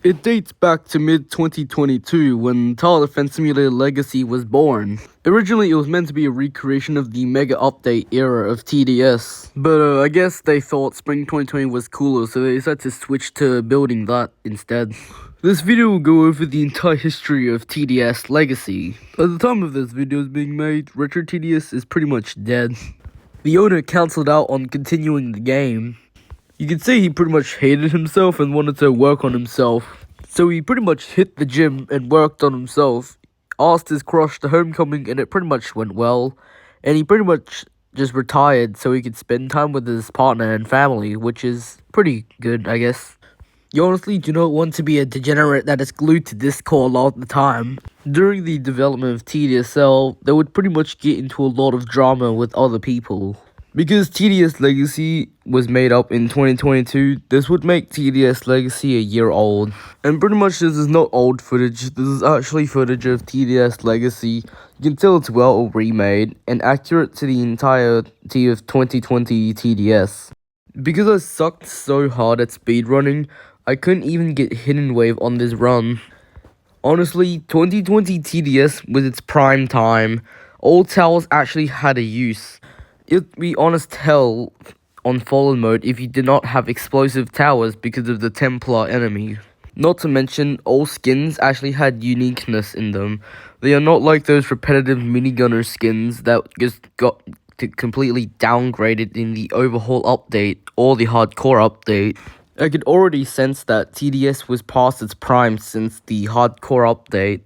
It dates back to mid-2022 when Tower Defense Simulator Legacy was born. Originally, it was meant to be a recreation of the Mega Update era of TDS, but I guess they thought Spring 2020 was cooler, so they decided to switch to building that instead. This video will go over the entire history of TDS Legacy. At the time of this video is being made, Retro TDS is pretty much dead. The owner cancelled out on continuing the game. You can see he pretty much hated himself and wanted to work on himself. So he pretty much hit the gym and worked on himself. Asked his crush to homecoming and it pretty much went well. And he pretty much just retired so he could spend time with his partner and family, which is pretty good, I guess. You honestly do not want to be a degenerate that is glued to Discord all the time. During the development of tdsl, they would pretty much get into a lot of drama with other people. Because TDS Legacy was made up in 2022, this would make TDS Legacy a year old. And pretty much this is not old footage, this is actually footage of TDS Legacy. You can tell it's well remade and accurate to the entirety of 2020 TDS. Because I sucked so hard at speedrunning, I couldn't even get Hidden Wave on this run. Honestly, 2020 TDS was its prime time. All towers actually had a use. It'd be honest hell on Fallen mode if you did not have explosive towers because of the Templar enemy. Not to mention, all skins actually had uniqueness in them. They are not like those repetitive minigunner skins that just got completely downgraded in the overhaul update or the hardcore update. I could already sense that TDS was past its prime since the hardcore update,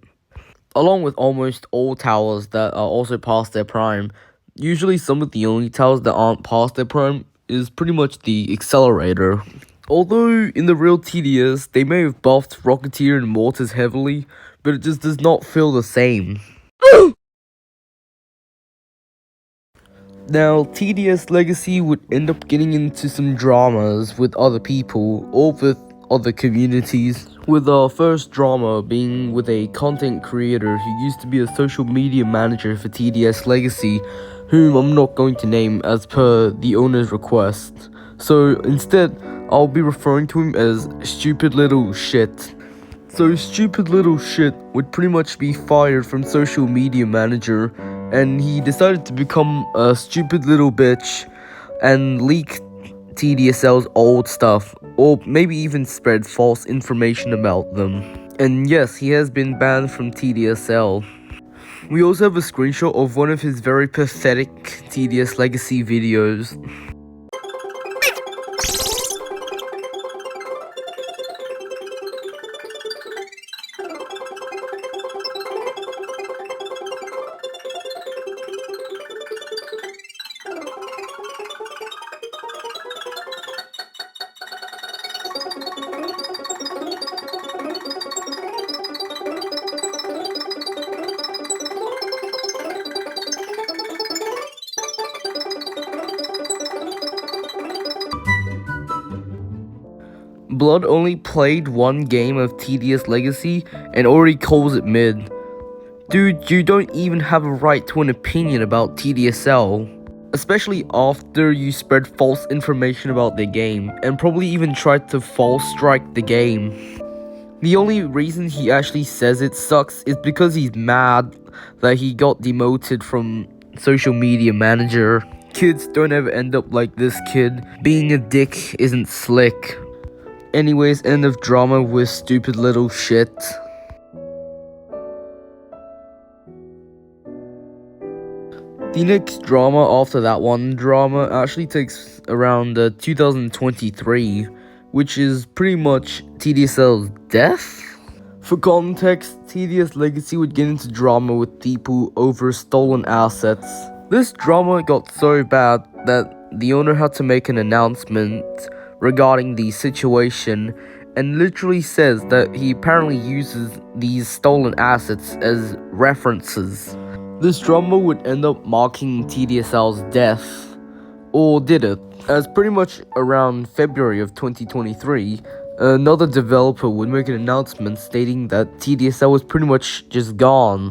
along with almost all towers that are also past their prime. Usually some of the only towers that aren't past their prime is pretty much the accelerator. Although in the real TDS, they may have buffed Rocketeer and Mortars heavily, but it just does not feel the same. Now, TDS Legacy would end up getting into some dramas with other people, or with other communities, with our first drama being with a content creator who used to be a social media manager for TDS Legacy, whom I'm not going to name as per the owner's request. So instead, I'll be referring to him as Stupid Little Shit. So Stupid Little Shit would pretty much be fired from social media manager, and he decided to become a stupid little bitch and leak TDSL's old stuff, or maybe even spread false information about them. And yes, he has been banned from TDSL. We also have a screenshot of one of his very pathetic TDS Legacy videos. Blood only played one game of TDS Legacy and already calls it mid. Dude, you don't even have a right to an opinion about TDSL. Especially after you spread false information about the game, and probably even tried to false strike the game. The only reason he actually says it sucks is because he's mad that he got demoted from social media manager. Kids don't ever end up like this kid. Being a dick isn't slick. Anyways, end of drama with Stupid Little Shit. The next drama after that one drama actually takes around 2023, which is pretty much TDSL's death. For context, TDS Legacy would get into drama with people over stolen assets. This drama got so bad that the owner had to make an announcement regarding the situation, and literally says that he apparently uses these stolen assets as references. This drama would end up marking TDSL's death, or did it? As pretty much around February of 2023, another developer would make an announcement stating that TDSL was pretty much just gone,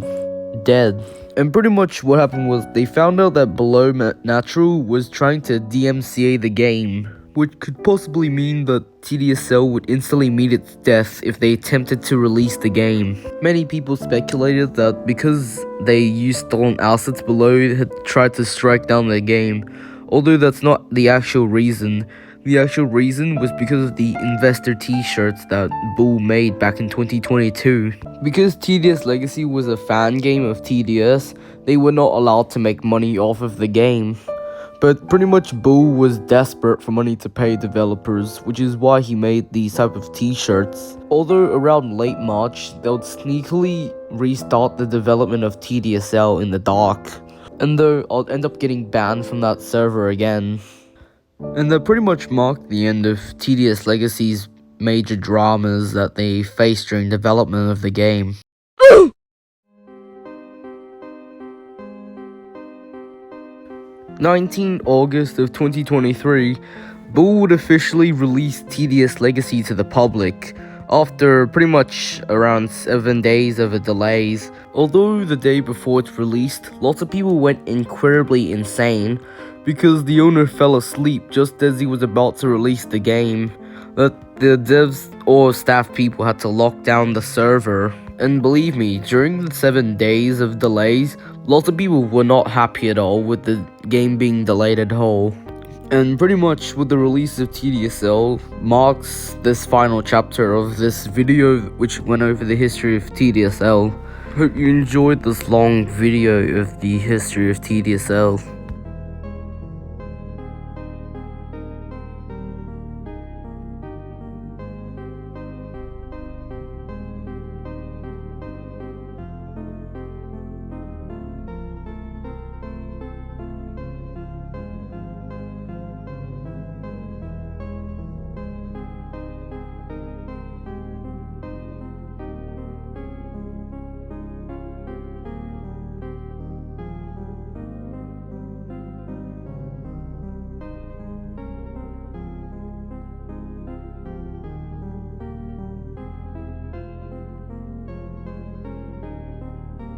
dead. And pretty much what happened was they found out that Below Natural was trying to DMCA the game. which could possibly mean that TDSL would instantly meet its death if they attempted to release the game. Many people speculated that because they used stolen assets below, it had tried to strike down their game, although that's not the actual reason. The actual reason was because of the investor t-shirts that Bull made back in 2022. Because TDS Legacy was a fan game of TDS, they were not allowed to make money off of the game. But pretty much Bull was desperate for money to pay developers, which is why he made these type of t-shirts. Although around late March, they would sneakily restart the development of TDSL in the dark. And though I'll end up getting banned from that server again. And that pretty much marked the end of TDS Legacy's major dramas that they faced during development of the game. 19 August of 2023, Bull would officially release TDS Legacy to the public, after pretty much around 7 days of delays. Although the day before it's released, lots of people went incredibly insane, because the owner fell asleep just as he was about to release the game, that the devs or staff people had to lock down the server. And believe me, during the 7 days of delays, lots of people were not happy at all with the game being delayed at all. And pretty much with the release of TDSL marks this final chapter of this video, which went over the history of TDSL. Hope you enjoyed this long video of the history of TDSL.